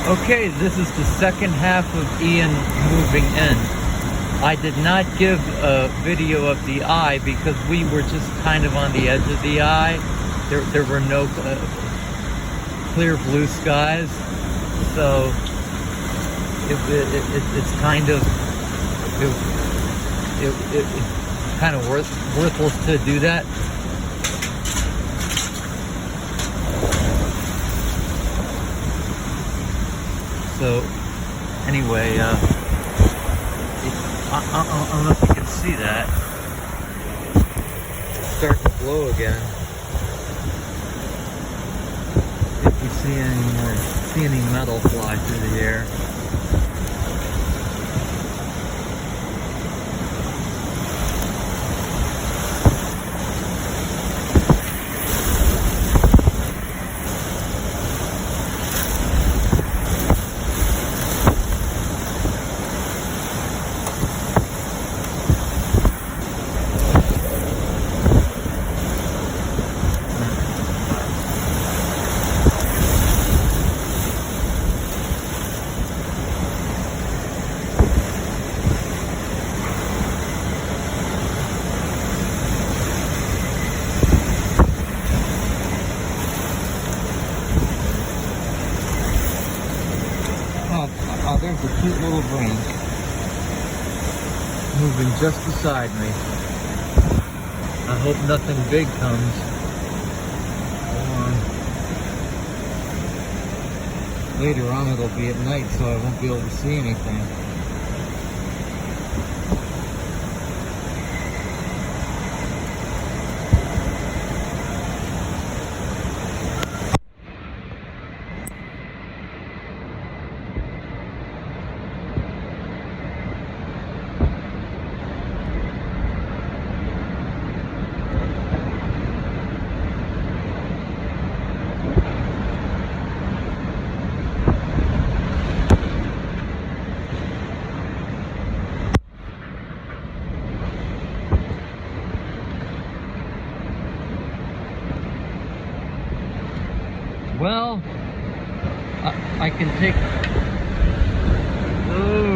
Okay, this is the second half of Ian moving in. I did not give a video of the eye because we were just kind of on the edge of the eye. There were no clear blue skies, so it's kind of worthless to do that. So anyway, I don't know if you can see that. It's starting to blow again. If you see any metal fly through the air. Oh, there's a cute little branch moving just beside me. I hope nothing big comes along. Later on it'll be at night, so I won't be able to see anything. Well, I can take... Oh.